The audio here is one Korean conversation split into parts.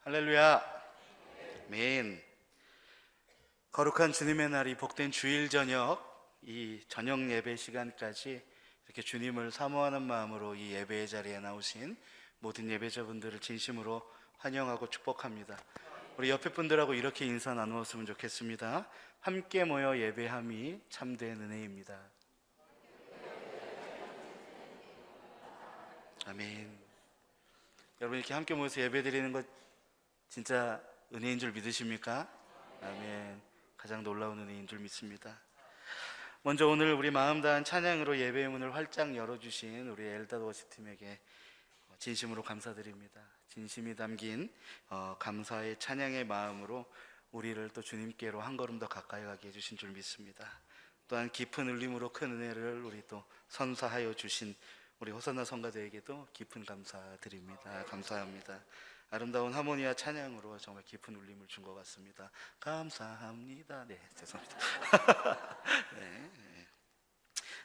할렐루야. 아멘. 거룩한 주님의 날이 복된 주일 저녁, 이 저녁 예배 시간까지 이렇게 주님을 사모하는 마음으로 이 예배의 자리에 나오신 모든 예배자분들을 진심으로 환영하고 축복합니다. 우리 옆에 분들하고 이렇게 인사 나누었으면 좋겠습니다. 함께 모여 예배함이 참된 은혜입니다. 아멘. 여러분, 이렇게 함께 모여서 예배 드리는 것 진짜 은혜인 줄 믿으십니까? 아멘. 가장 놀라운 은혜인 줄 믿습니다. 먼저 오늘 우리 마음 다한 찬양으로 예배의 문을 활짝 열어주신 우리 엘다드 워십팀에게 진심으로 감사드립니다. 진심이 담긴 감사의 찬양의 마음으로 우리를 또 주님께로 한 걸음 더 가까이 가게 해주신 줄 믿습니다. 또한 깊은 울림으로 큰 은혜를 우리 또 선사하여 주신 우리 호산나 성가대에게도 깊은 감사드립니다. 감사합니다. 아름다운 하모니와 찬양으로 정말 깊은 울림을 준 것 같습니다. 감사합니다. 네, 죄송합니다. 네.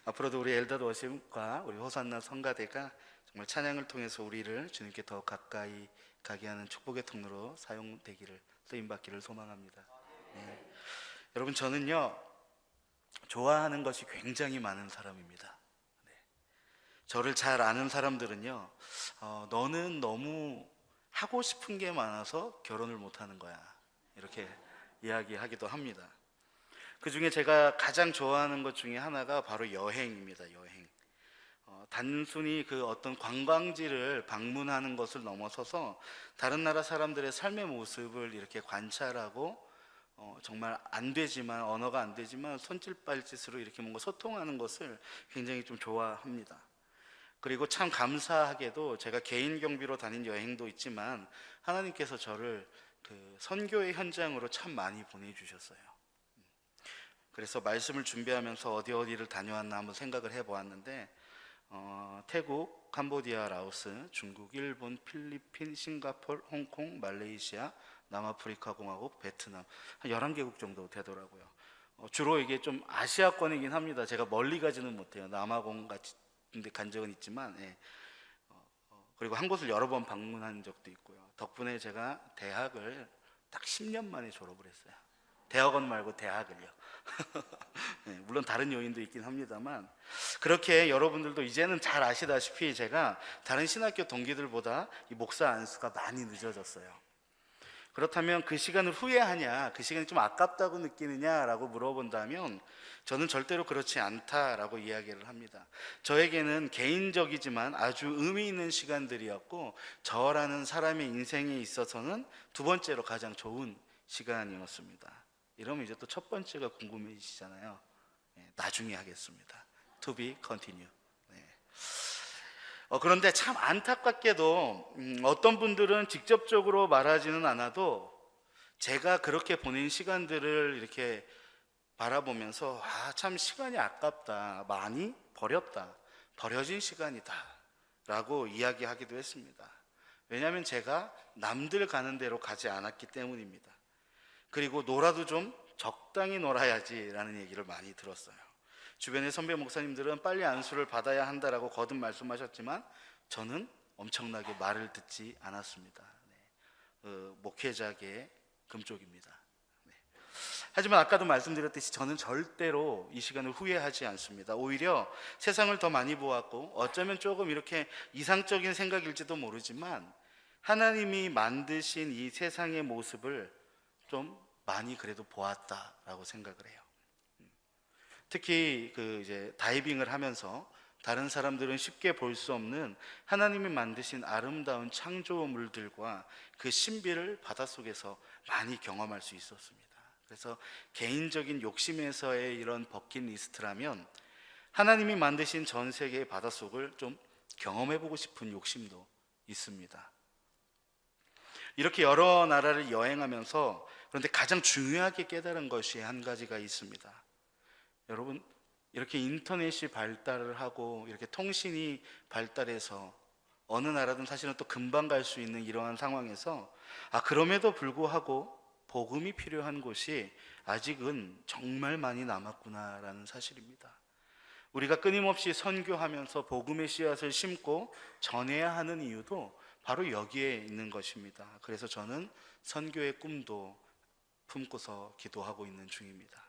앞으로도 우리 엘다드 워십과 우리 호산나 성가대가 정말 찬양을 통해서 우리를 주님께 더 가까이 가게 하는 축복의 통로로 사용되기를, 쓰임받기를 소망합니다. 네. 여러분, 저는요 좋아하는 것이 굉장히 많은 사람입니다. 네. 저를 잘 아는 사람들은요 너는 너무 하고 싶은 게 많아서 결혼을 못하는 거야, 이렇게 이야기하기도 합니다. 그 중에 제가 가장 좋아하는 것 중에 하나가 바로 여행입니다. 여행. 단순히 그 어떤 관광지를 방문하는 것을 넘어서서 다른 나라 사람들의 삶의 모습을 이렇게 관찰하고 정말 안 되지만, 언어가 안 되지만 손짓발짓으로 이렇게 뭔가 소통하는 것을 굉장히 좀 좋아합니다. 그리고 참 감사하게도 제가 개인 경비로 다닌 여행도 있지만 하나님께서 저를 그 선교의 현장으로 참 많이 보내주셨어요. 그래서 말씀을 준비하면서 어디를 다녀왔나 한번 생각을 해보았는데 태국, 캄보디아, 라오스, 중국, 일본, 필리핀, 싱가포르, 홍콩, 말레이시아, 남아프리카 공화국, 베트남, 한 11개국 정도 되더라고요. 주로 이게 좀 아시아권이긴 합니다. 제가 멀리 가지는 못해요. 남아공 같이 근데 간 적은 있지만, 그리고 한 곳을 여러 번 방문한 적도 있고요. 덕분에 제가 대학을 딱 10년 만에 졸업을 했어요. 대학원 말고 대학을요. 네, 물론 다른 요인도 있긴 합니다만, 그렇게 여러분들도 이제는 잘 아시다시피 제가 다른 신학교 동기들보다 이 목사 안수가 많이 늦어졌어요. 그렇다면 그 시간을 후회하냐, 그 시간이 좀 아깝다고 느끼느냐라고 물어본다면 저는 절대로 그렇지 않다라고 이야기를 합니다. 저에게는 개인적이지만 아주 의미 있는 시간들이었고, 저라는 사람의 인생에 있어서는 두 번째로 가장 좋은 시간이었습니다. 이러면 이제 또 첫 번째가 궁금해지잖아요. 나중에 하겠습니다. To be continue. 그런데 참 안타깝게도 어떤 분들은 직접적으로 말하지는 않아도 제가 그렇게 보낸 시간들을 이렇게 바라보면서 참 시간이 아깝다, 많이 버렸다, 버려진 시간이다 라고 이야기하기도 했습니다. 왜냐하면 제가 남들 가는 대로 가지 않았기 때문입니다. 그리고 놀아도 좀 적당히 놀아야지 라는 얘기를 많이 들었어요. 주변의 선배 목사님들은 빨리 안수를 받아야 한다라고 거듭 말씀하셨지만 저는 엄청나게 말을 듣지 않았습니다. 목회자계 금쪽입니다. 하지만 아까도 말씀드렸듯이 저는 절대로 이 시간을 후회하지 않습니다. 오히려 세상을 더 많이 보았고, 어쩌면 조금 이렇게 이상적인 생각일지도 모르지만 하나님이 만드신 이 세상의 모습을 좀 많이 그래도 보았다라고 생각을 해요. 특히 이제 다이빙을 하면서 다른 사람들은 쉽게 볼 수 없는 하나님이 만드신 아름다운 창조물들과 그 신비를 바닷속에서 많이 경험할 수 있었습니다. 그래서 개인적인 욕심에서의 이런 버킷리스트라면 하나님이 만드신 전 세계의 바닷속을 좀 경험해보고 싶은 욕심도 있습니다. 이렇게 여러 나라를 여행하면서, 그런데 가장 중요하게 깨달은 것이 한 가지가 있습니다. 여러분, 이렇게 인터넷이 발달을 하고 이렇게 통신이 발달해서 어느 나라든 사실은 또 금방 갈 수 있는 이러한 상황에서 그럼에도 불구하고 복음이 필요한 곳이 아직은 정말 많이 남았구나라는 사실입니다. 우리가 끊임없이 선교하면서 복음의 씨앗을 심고 전해야 하는 이유도 바로 여기에 있는 것입니다. 그래서 저는 선교의 꿈도 품고서 기도하고 있는 중입니다.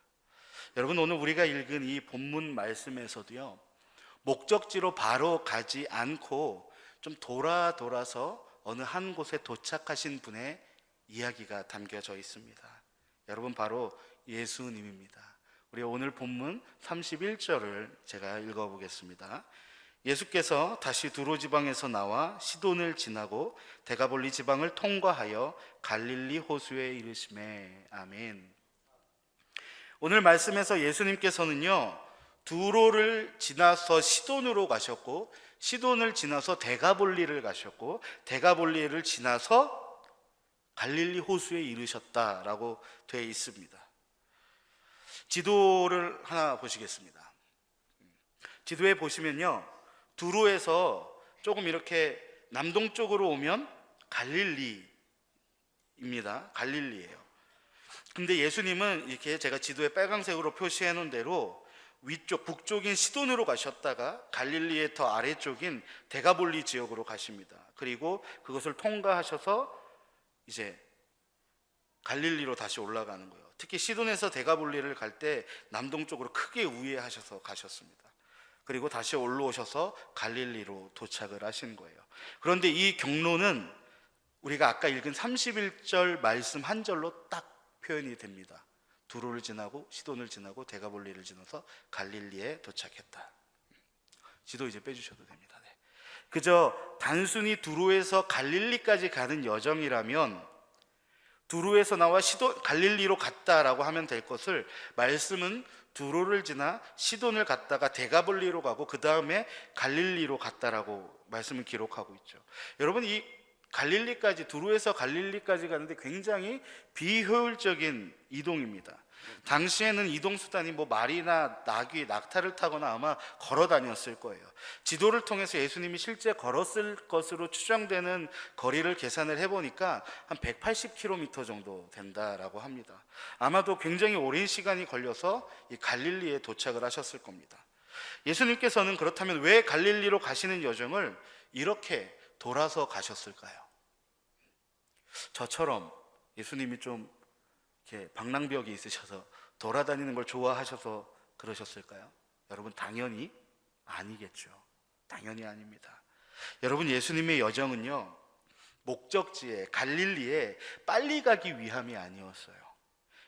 여러분, 오늘 우리가 읽은 이 본문 말씀에서도요, 목적지로 바로 가지 않고 좀 돌아서 어느 한 곳에 도착하신 분의 이야기가 담겨져 있습니다. 여러분, 바로 예수님입니다. 우리 오늘 본문 31절을 제가 읽어보겠습니다. 예수께서 다시 두로 지방에서 나와 시돈을 지나고 데가볼리 지방을 통과하여 갈릴리 호수에 이르시매. 아멘. 오늘 말씀에서 예수님께서는요, 두로를 지나서 시돈으로 가셨고, 시돈을 지나서 데가볼리를 가셨고, 데가볼리를 지나서 갈릴리 호수에 이르셨다라고 되어 있습니다. 지도를 하나 보시겠습니다. 지도에 보시면요, 두로에서 조금 이렇게 남동쪽으로 오면 갈릴리입니다. 갈릴리예요. 근데 예수님은 이렇게 제가 지도에 빨간색으로 표시해 놓은 대로 위쪽 북쪽인 시돈으로 가셨다가 갈릴리의 더 아래쪽인 데가볼리 지역으로 가십니다. 그리고 그것을 통과하셔서 이제 갈릴리로 다시 올라가는 거예요. 특히 시돈에서 데가볼리를 갈 때 남동쪽으로 크게 우회하셔서 가셨습니다. 그리고 다시 올라오셔서 갈릴리로 도착을 하신 거예요. 그런데 이 경로는 우리가 아까 읽은 31절 말씀 한 절로 딱 표현이 됩니다. 두로를 지나고 시돈을 지나고 데가볼리를 지나서 갈릴리에 도착했다. 지도 이제 빼주셔도 됩니다. 네. 그저 단순히 두로에서 갈릴리까지 가는 여정이라면 두로에서 나와 갈릴리로 갔다라고 하면 될 것을 말씀은 두로를 지나 시돈을 갔다가 데가볼리로 가고 그 다음에 갈릴리로 갔다라고 말씀을 기록하고 있죠. 여러분, 이 갈릴리까지, 두로에서 갈릴리까지 가는데 굉장히 비효율적인 이동입니다. 당시에는 이동수단이 말이나 나귀, 낙타를 타거나 아마 걸어 다녔을 거예요. 지도를 통해서 예수님이 실제 걸었을 것으로 추정되는 거리를 계산을 해보니까 한 180km 정도 된다라고 합니다. 아마도 굉장히 오랜 시간이 걸려서 이 갈릴리에 도착을 하셨을 겁니다. 예수님께서는 그렇다면 왜 갈릴리로 가시는 여정을 이렇게 돌아서 가셨을까요? 저처럼 예수님이 좀 이렇게 방랑벽이 있으셔서 돌아다니는 걸 좋아하셔서 그러셨을까요? 여러분, 당연히 아니겠죠. 당연히 아닙니다. 여러분, 예수님의 여정은요, 목적지에 갈릴리에 빨리 가기 위함이 아니었어요.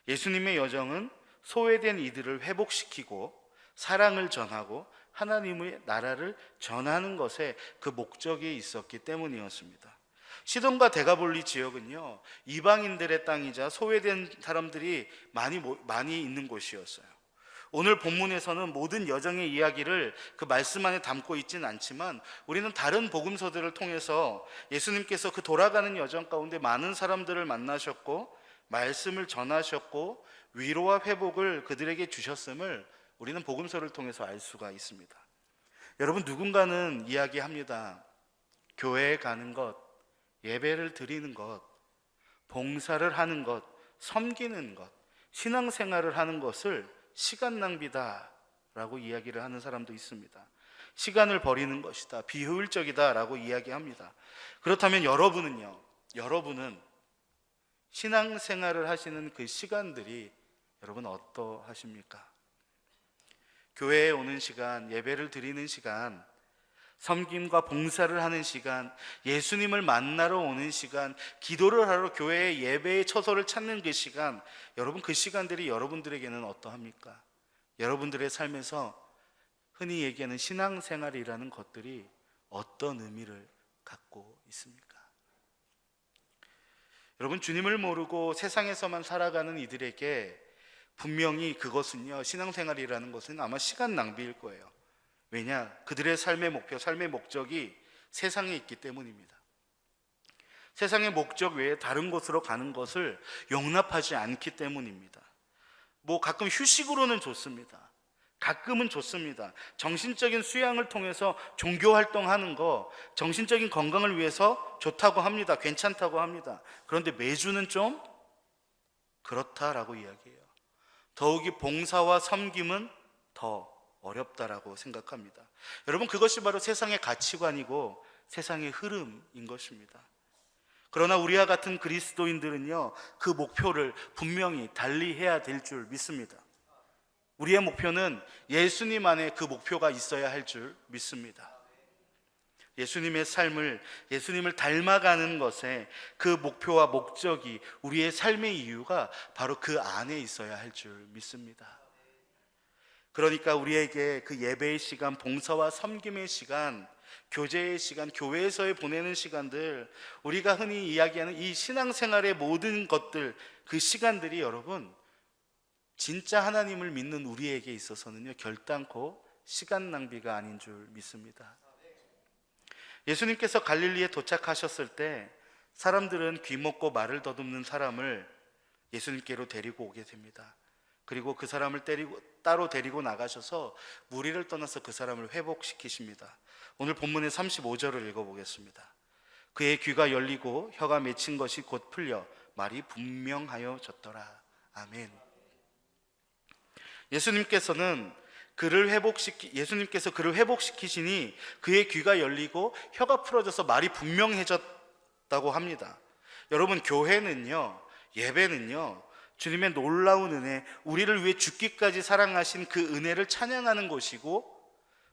예수님의 여정은 소외된 이들을 회복시키고 사랑을 전하고 하나님의 나라를 전하는 것에 그 목적이 있었기 때문이었습니다. 시돈과 데가볼리 지역은요, 이방인들의 땅이자 소외된 사람들이 많이 있는 곳이었어요. 오늘 본문에서는 모든 여정의 이야기를 그 말씀 안에 담고 있지는 않지만 우리는 다른 복음서들을 통해서 예수님께서 그 돌아가는 여정 가운데 많은 사람들을 만나셨고 말씀을 전하셨고 위로와 회복을 그들에게 주셨음을 우리는 복음서를 통해서 알 수가 있습니다. 여러분, 누군가는 이야기합니다. 교회에 가는 것, 예배를 드리는 것, 봉사를 하는 것, 섬기는 것, 신앙생활을 하는 것을 시간 낭비다 라고 이야기를 하는 사람도 있습니다. 시간을 버리는 것이다, 비효율적이다 라고 이야기합니다. 그렇다면 여러분은 신앙생활을 하시는 그 시간들이 여러분 어떠하십니까? 교회에 오는 시간, 예배를 드리는 시간, 섬김과 봉사를 하는 시간, 예수님을 만나러 오는 시간, 기도를 하러 교회의 예배의 처소를 찾는 그 시간, 여러분, 그 시간들이 여러분들에게는 어떠합니까? 여러분들의 삶에서 흔히 얘기하는 신앙생활이라는 것들이 어떤 의미를 갖고 있습니까? 여러분, 주님을 모르고 세상에서만 살아가는 이들에게 분명히 그것은요, 신앙생활이라는 것은 아마 시간 낭비일 거예요. 왜냐? 그들의 삶의 목표, 삶의 목적이 세상에 있기 때문입니다. 세상의 목적 외에 다른 곳으로 가는 것을 용납하지 않기 때문입니다. 가끔 휴식으로는 좋습니다. 가끔은 좋습니다. 정신적인 수양을 통해서 종교 활동하는 거, 정신적인 건강을 위해서 좋다고 합니다. 괜찮다고 합니다. 그런데 매주는 좀 그렇다라고 이야기해요. 더욱이 봉사와 섬김은 더 어렵다라고 생각합니다. 여러분, 그것이 바로 세상의 가치관이고 세상의 흐름인 것입니다. 그러나 우리와 같은 그리스도인들은요, 그 목표를 분명히 달리해야 될 줄 믿습니다. 우리의 목표는 예수님 안에 그 목표가 있어야 할 줄 믿습니다. 예수님의 삶을, 예수님을 닮아가는 것에 그 목표와 목적이, 우리의 삶의 이유가 바로 그 안에 있어야 할 줄 믿습니다. 그러니까 우리에게 그 예배의 시간, 봉사와 섬김의 시간, 교제의 시간, 교회에서의 보내는 시간들, 우리가 흔히 이야기하는 이 신앙생활의 모든 것들, 그 시간들이 여러분, 진짜 하나님을 믿는 우리에게 있어서는요, 결단코 시간 낭비가 아닌 줄 믿습니다. 예수님께서 갈릴리에 도착하셨을 때 사람들은 귀먹고 말을 더듬는 사람을 예수님께로 데리고 오게 됩니다. 그리고 그 사람을 따로 데리고 나가셔서 무리를 떠나서 그 사람을 회복시키십니다. 오늘 본문의 35절을 읽어보겠습니다. 그의 귀가 열리고 혀가 맺힌 것이 곧 풀려 말이 분명하여졌더라. 아멘. 예수님께서 그를 회복시키시니 그의 귀가 열리고 혀가 풀어져서 말이 분명해졌다고 합니다. 여러분, 교회는요, 예배는요, 주님의 놀라운 은혜, 우리를 위해 죽기까지 사랑하신 그 은혜를 찬양하는 곳이고,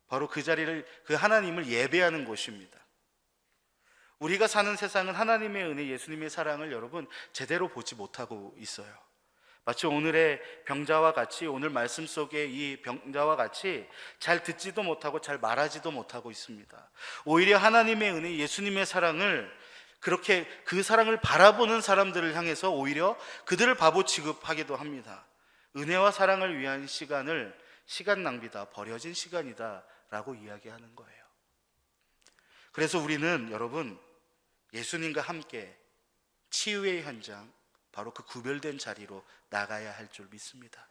바로 그 자리를, 그 하나님을 예배하는 곳입니다. 우리가 사는 세상은 하나님의 은혜, 예수님의 사랑을 여러분 제대로 보지 못하고 있어요. 마치 오늘의 병자와 같이, 오늘 말씀 속에 이 병자와 같이 잘 듣지도 못하고 잘 말하지도 못하고 있습니다. 오히려 하나님의 은혜, 예수님의 사랑을, 그렇게 그 사랑을 바라보는 사람들을 향해서 오히려 그들을 바보 취급하기도 합니다. 은혜와 사랑을 위한 시간을 시간 낭비다, 버려진 시간이다 라고 이야기하는 거예요. 그래서 우리는 여러분, 예수님과 함께 치유의 현장, 바로 그 구별된 자리로 나가야 할 줄 믿습니다.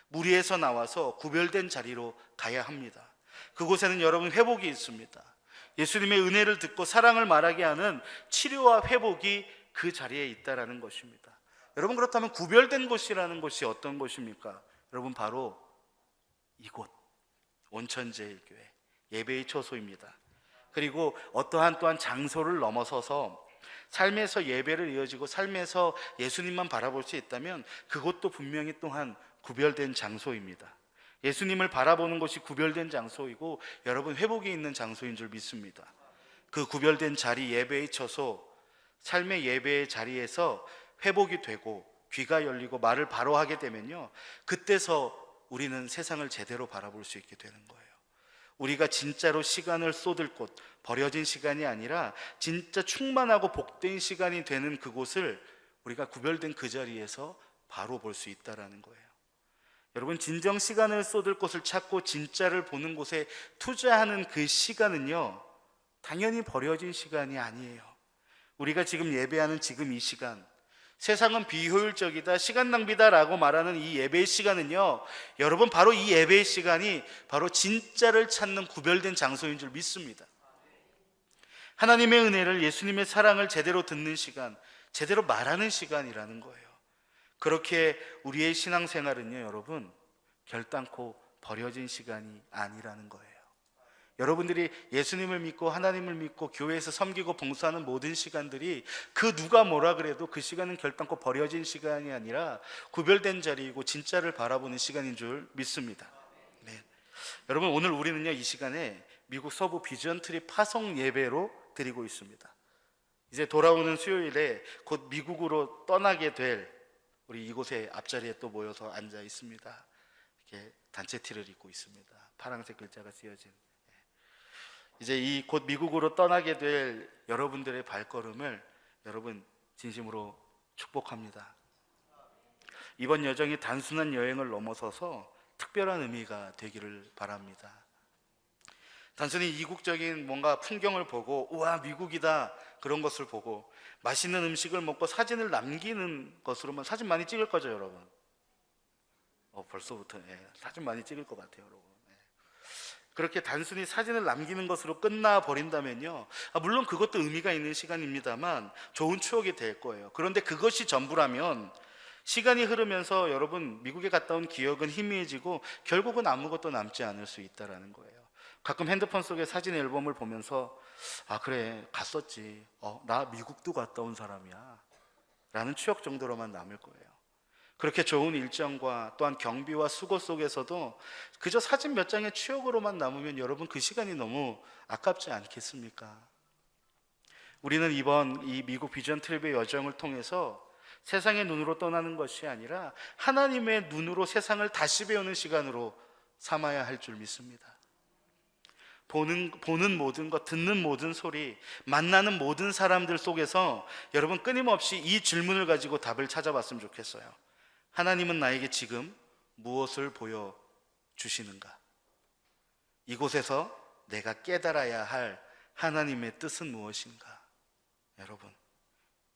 무리에서 나와서 구별된 자리로 가야 합니다. 그곳에는 여러분 회복이 있습니다. 예수님의 은혜를 듣고 사랑을 말하게 하는 치료와 회복이 그 자리에 있다라는 것입니다. 여러분, 그렇다면 구별된 곳이라는 곳이 어떤 곳입니까? 여러분, 바로 이곳, 온천제일교회 예배의 초소입니다. 그리고 어떠한 또한 장소를 넘어서서 삶에서 예배를 이어지고 삶에서 예수님만 바라볼 수 있다면 그것도 분명히 또한 구별된 장소입니다. 예수님을 바라보는 것이 구별된 장소이고 여러분, 회복이 있는 장소인 줄 믿습니다. 그 구별된 자리, 예배의 처소, 삶의 예배의 자리에서 회복이 되고 귀가 열리고 말을 바로 하게 되면요, 그때서 우리는 세상을 제대로 바라볼 수 있게 되는 거예요. 우리가 진짜로 시간을 쏟을 곳, 버려진 시간이 아니라 진짜 충만하고 복된 시간이 되는 그곳을 우리가 구별된 그 자리에서 바로 볼 수 있다는 거예요. 여러분, 진정 시간을 쏟을 곳을 찾고 진짜를 보는 곳에 투자하는 그 시간은요, 당연히 버려진 시간이 아니에요. 우리가 지금 예배하는 지금 이 시간, 세상은 비효율적이다, 시간 낭비다 라고 말하는 이 예배의 시간은요, 여러분, 바로 이 예배의 시간이 바로 진짜를 찾는 구별된 장소인 줄 믿습니다. 하나님의 은혜를, 예수님의 사랑을 제대로 듣는 시간, 제대로 말하는 시간이라는 거예요. 그렇게 우리의 신앙생활은요, 여러분, 결단코 버려진 시간이 아니라는 거예요. 여러분들이 예수님을 믿고 하나님을 믿고 교회에서 섬기고 봉사하는 모든 시간들이 그 누가 뭐라 그래도 그 시간은 결단코 버려진 시간이 아니라 구별된 자리이고 진짜를 바라보는 시간인 줄 믿습니다. 네. 여러분, 오늘 우리는요, 이 시간에 미국 서부 비전트리 파송 예배로 드리고 있습니다. 이제 돌아오는 수요일에 곧 미국으로 떠나게 될 우리 이곳에 앞자리에 또 모여서 앉아 있습니다. 이렇게 단체 티를 입고 있습니다. 파란색 글자가 쓰여진. 이제 이 곧 미국으로 떠나게 될 여러분들의 발걸음을 여러분 진심으로 축복합니다. 이번 여정이 단순한 여행을 넘어서서 특별한 의미가 되기를 바랍니다. 단순히 이국적인 뭔가 풍경을 보고 우와 미국이다 그런 것을 보고 맛있는 음식을 먹고 사진을 남기는 것으로만 사진 많이 찍을 거죠, 여러분? 벌써부터 사진 많이 찍을 것 같아요, 여러분. 그렇게 단순히 사진을 남기는 것으로 끝나버린다면요, 물론 그것도 의미가 있는 시간입니다만 좋은 추억이 될 거예요. 그런데 그것이 전부라면 시간이 흐르면서 여러분 미국에 갔다 온 기억은 희미해지고 결국은 아무것도 남지 않을 수 있다는 거예요. 가끔 핸드폰 속에 사진 앨범을 보면서 아 그래 갔었지, 나 미국도 갔다 온 사람이야 라는 추억 정도로만 남을 거예요. 그렇게 좋은 일정과 또한 경비와 수고 속에서도 그저 사진 몇 장의 추억으로만 남으면 여러분 그 시간이 너무 아깝지 않겠습니까? 우리는 이번 이 미국 비전 트립의 여정을 통해서 세상의 눈으로 떠나는 것이 아니라 하나님의 눈으로 세상을 다시 배우는 시간으로 삼아야 할 줄 믿습니다. 보는 모든 것, 듣는 모든 소리, 만나는 모든 사람들 속에서 여러분 끊임없이 이 질문을 가지고 답을 찾아봤으면 좋겠어요. 하나님은 나에게 지금 무엇을 보여주시는가? 이곳에서 내가 깨달아야 할 하나님의 뜻은 무엇인가?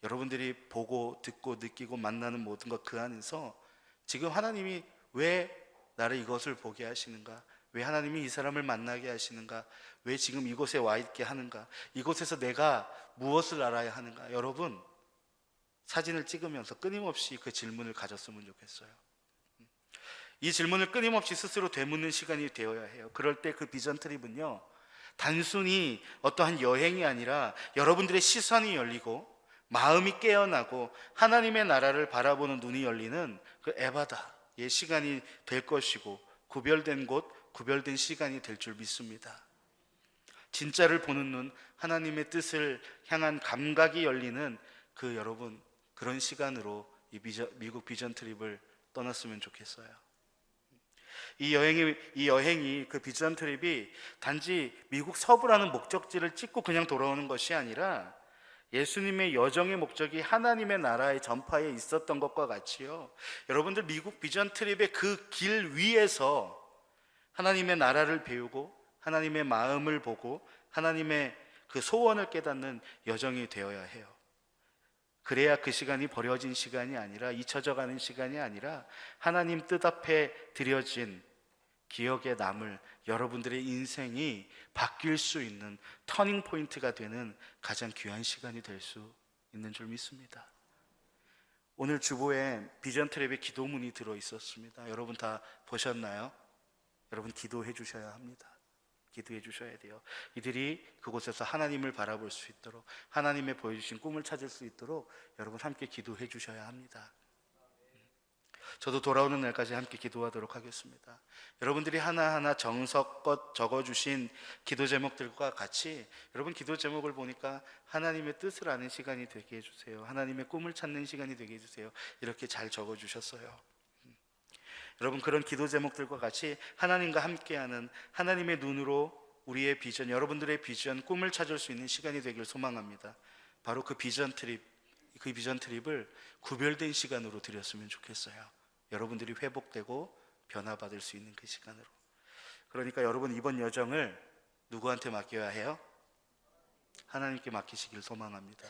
여러분들이 보고 듣고 느끼고 만나는 모든 것 그 안에서 지금 하나님이 왜 나를 이것을 보게 하시는가? 왜 하나님이 이 사람을 만나게 하시는가? 왜 지금 이곳에 와 있게 하는가? 이곳에서 내가 무엇을 알아야 하는가? 여러분 사진을 찍으면서 끊임없이 그 질문을 가졌으면 좋겠어요. 이 질문을 끊임없이 스스로 되묻는 시간이 되어야 해요. 그럴 때 그 비전 트립은요, 단순히 어떠한 여행이 아니라 여러분들의 시선이 열리고 마음이 깨어나고 하나님의 나라를 바라보는 눈이 열리는 그 에바다의 시간이 될 것이고, 구별된 곳, 구별된 시간이 될 줄 믿습니다. 진짜를 보는 눈, 하나님의 뜻을 향한 감각이 열리는 여러분 그런 시간으로 이 미국 비전 트립을 떠났으면 좋겠어요. 이 여행이 그 비전 트립이 단지 미국 서부라는 목적지를 찍고 그냥 돌아오는 것이 아니라 예수님의 여정의 목적이 하나님의 나라의 전파에 있었던 것과 같이요, 여러분들 미국 비전 트립의 그 길 위에서 하나님의 나라를 배우고 하나님의 마음을 보고 하나님의 그 소원을 깨닫는 여정이 되어야 해요. 그래야 그 시간이 버려진 시간이 아니라 잊혀져가는 시간이 아니라 하나님 뜻 앞에 드려진 기억에 남을 여러분들의 인생이 바뀔 수 있는 터닝 포인트가 되는 가장 귀한 시간이 될 수 있는 줄 믿습니다. 오늘 주보에 비전 트랩의 기도문이 들어 있었습니다. 여러분 다 보셨나요? 여러분 기도해 주셔야 합니다. 기도해 주셔야 돼요. 이들이 그곳에서 하나님을 바라볼 수 있도록, 하나님의 보여주신 꿈을 찾을 수 있도록 여러분 함께 기도해 주셔야 합니다. 저도 돌아오는 날까지 함께 기도하도록 하겠습니다. 여러분들이 하나하나 정석껏 적어주신 기도 제목들과 같이 여러분 기도 제목을 보니까 하나님의 뜻을 아는 시간이 되게 해주세요, 하나님의 꿈을 찾는 시간이 되게 해주세요, 이렇게 잘 적어주셨어요. 여러분 그런 기도 제목들과 같이 하나님과 함께하는, 하나님의 눈으로 우리의 비전, 여러분들의 비전, 꿈을 찾을 수 있는 시간이 되길 소망합니다. 바로 그 비전 트립을 구별된 시간으로 드렸으면 좋겠어요. 여러분들이 회복되고 변화받을 수 있는 그 시간으로. 그러니까 여러분 이번 여정을 누구한테 맡겨야 해요? 하나님께 맡기시길 소망합니다.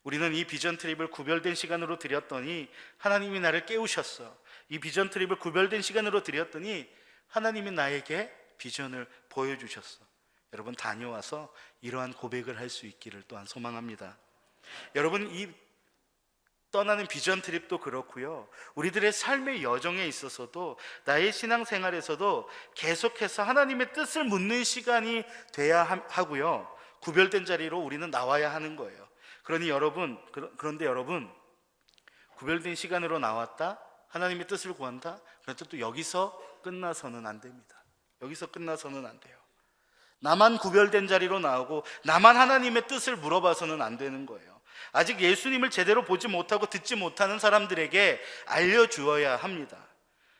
우리는 이 비전 트립을 구별된 시간으로 드렸더니 하나님이 나를 깨우셨어. 이 비전 트립을 구별된 시간으로 드렸더니 하나님이 나에게 비전을 보여주셨어. 여러분 다녀와서 이러한 고백을 할 수 있기를 또한 소망합니다. 여러분 이 떠나는 비전 트립도 그렇고요, 우리들의 삶의 여정에 있어서도, 나의 신앙생활에서도 계속해서 하나님의 뜻을 묻는 시간이 돼야 하고요, 구별된 자리로 우리는 나와야 하는 거예요. 그런데 여러분 구별된 시간으로 나왔다, 하나님의 뜻을 구한다, 그런데 또 여기서 끝나서는 안 됩니다. 여기서 끝나서는 안 돼요. 나만 구별된 자리로 나오고 나만 하나님의 뜻을 물어봐서는 안 되는 거예요. 아직 예수님을 제대로 보지 못하고 듣지 못하는 사람들에게 알려주어야 합니다.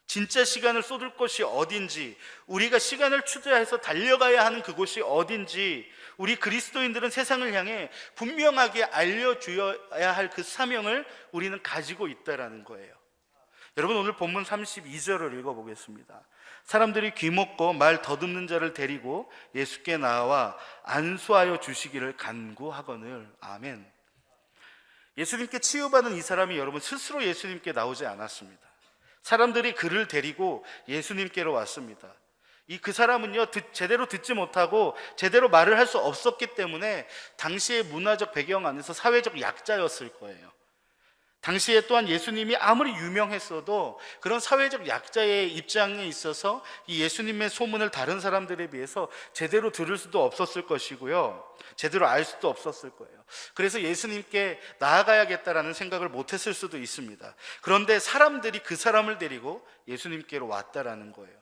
진짜 시간을 쏟을 곳이 어딘지, 우리가 시간을 투자해서 달려가야 하는 그곳이 어딘지, 우리 그리스도인들은 세상을 향해 분명하게 알려주어야 할 그 사명을 우리는 가지고 있다라는 거예요. 여러분 오늘 본문 32절을 읽어보겠습니다. 사람들이 귀먹고 말 더듬는 자를 데리고 예수께 나와 안수하여 주시기를 간구하거늘. 아멘. 예수님께 치유받은 이 사람이 여러분 스스로 예수님께 나오지 않았습니다. 사람들이 그를 데리고 예수님께로 왔습니다. 그 사람은요 제대로 듣지 못하고 제대로 말을 할 수 없었기 때문에 당시의 문화적 배경 안에서 사회적 약자였을 거예요. 당시에 또한 예수님이 아무리 유명했어도 그런 사회적 약자의 입장에 있어서 이 예수님의 소문을 다른 사람들에 비해서 제대로 들을 수도 없었을 것이고요, 제대로 알 수도 없었을 거예요. 그래서 예수님께 나아가야겠다라는 생각을 못했을 수도 있습니다. 그런데 사람들이 그 사람을 데리고 예수님께로 왔다라는 거예요.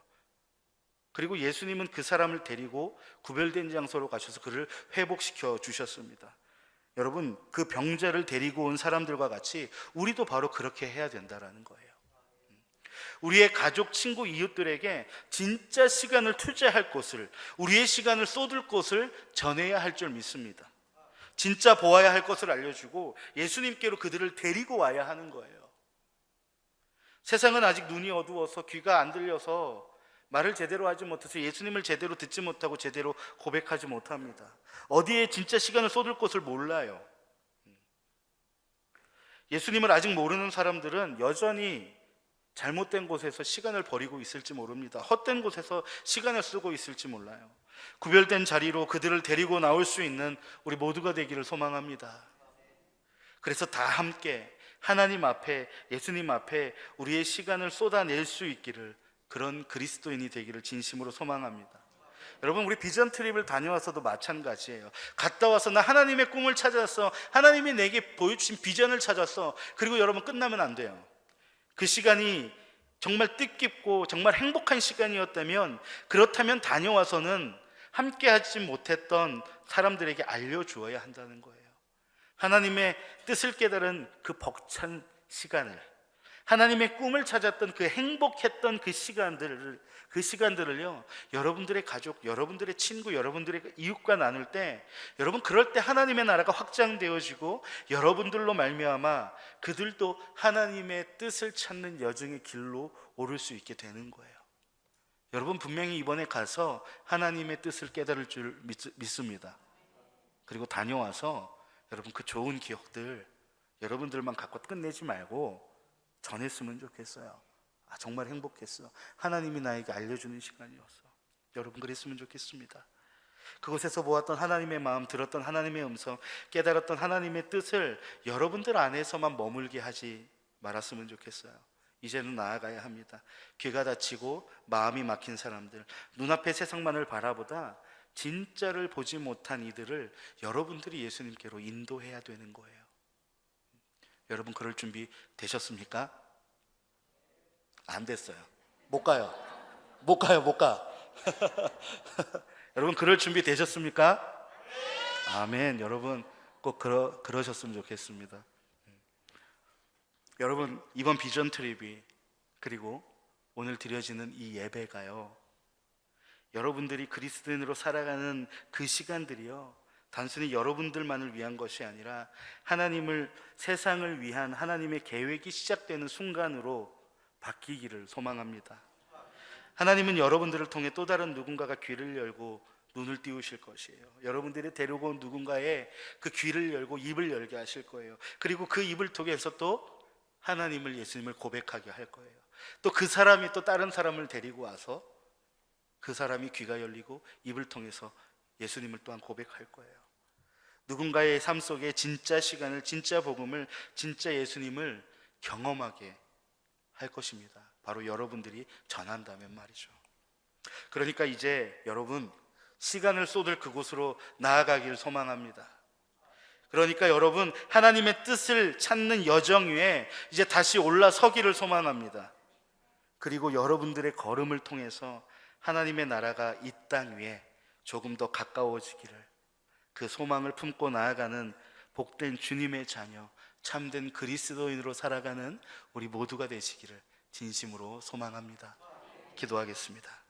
그리고 예수님은 그 사람을 데리고 구별된 장소로 가셔서 그를 회복시켜 주셨습니다. 여러분, 그 병자를 데리고 온 사람들과 같이 우리도 바로 그렇게 해야 된다라는 거예요. 우리의 가족, 친구, 이웃들에게 진짜 시간을 투자할 곳을, 우리의 시간을 쏟을 곳을 전해야 할 줄 믿습니다. 진짜 보아야 할 것을 알려주고 예수님께로 그들을 데리고 와야 하는 거예요. 세상은 아직 눈이 어두워서 귀가 안 들려서 말을 제대로 하지 못해서 예수님을 제대로 듣지 못하고 제대로 고백하지 못합니다. 어디에 진짜 시간을 쏟을 곳을 몰라요. 예수님을 아직 모르는 사람들은 여전히 잘못된 곳에서 시간을 버리고 있을지 모릅니다. 헛된 곳에서 시간을 쓰고 있을지 몰라요. 구별된 자리로 그들을 데리고 나올 수 있는 우리 모두가 되기를 소망합니다. 그래서 다 함께 하나님 앞에, 예수님 앞에 우리의 시간을 쏟아낼 수 있기를, 그런 그리스도인이 되기를 진심으로 소망합니다. 여러분, 우리 비전 트립을 다녀와서도 마찬가지예요. 갔다 와서 나 하나님의 꿈을 찾았어, 하나님이 내게 보여주신 비전을 찾았어, 그리고 여러분 끝나면 안 돼요. 그 시간이 정말 뜻깊고 정말 행복한 시간이었다면, 그렇다면 다녀와서는 함께 하지 못했던 사람들에게 알려주어야 한다는 거예요. 하나님의 뜻을 깨달은 그 벅찬 시간을, 하나님의 꿈을 찾았던 그 행복했던 그 시간들을요, 여러분들의 가족, 여러분들의 친구, 여러분들의 이웃과 나눌 때, 여러분 그럴 때 하나님의 나라가 확장되어지고 여러분들로 말미암아 그들도 하나님의 뜻을 찾는 여정의 길로 오를 수 있게 되는 거예요. 여러분 분명히 이번에 가서 하나님의 뜻을 깨달을 줄 믿습니다. 그리고 다녀와서 여러분 그 좋은 기억들 여러분들만 갖고 끝내지 말고 전했으면 좋겠어요. 정말 행복했어, 하나님이 나에게 알려주는 시간이었어. 여러분 그랬으면 좋겠습니다. 그곳에서 보았던 하나님의 마음, 들었던 하나님의 음성, 깨달았던 하나님의 뜻을 여러분들 안에서만 머물게 하지 말았으면 좋겠어요. 이제는 나아가야 합니다. 귀가 닫히고 마음이 막힌 사람들, 눈앞의 세상만을 바라보다 진짜를 보지 못한 이들을 여러분들이 예수님께로 인도해야 되는 거예요. 여러분 그럴 준비 되셨습니까? 안 됐어요. 못 가요. 못 가. 여러분 그럴 준비 되셨습니까? 아멘. 여러분 꼭 그러셨으면 좋겠습니다. 여러분 이번 비전 트립이, 그리고 오늘 드려지는 이 예배가요, 여러분들이 그리스도인으로 살아가는 그 시간들이요, 단순히 여러분들만을 위한 것이 아니라 하나님을, 세상을 위한 하나님의 계획이 시작되는 순간으로 바뀌기를 소망합니다. 하나님은 여러분들을 통해 또 다른 누군가가 귀를 열고 눈을 띄우실 것이에요. 여러분들이 데리고 온 누군가의 그 귀를 열고 입을 열게 하실 거예요. 그리고 그 입을 통해서 또 하나님을, 예수님을 고백하게 할 거예요. 또 그 사람이 또 다른 사람을 데리고 와서 그 사람이 귀가 열리고 입을 통해서 예수님을 또한 고백할 거예요. 누군가의 삶 속에 진짜 시간을, 진짜 복음을, 진짜 예수님을 경험하게 할 것입니다. 바로 여러분들이 전한다면 말이죠. 그러니까 이제 여러분 시간을 쏟을 그곳으로 나아가길 소망합니다. 그러니까 여러분 하나님의 뜻을 찾는 여정 위에 이제 다시 올라서기를 소망합니다. 그리고 여러분들의 걸음을 통해서 하나님의 나라가 이 땅 위에 조금 더 가까워지기를, 그 소망을 품고 나아가는 복된 주님의 자녀, 참된 그리스도인으로 살아가는 우리 모두가 되시기를 진심으로 소망합니다. 기도하겠습니다.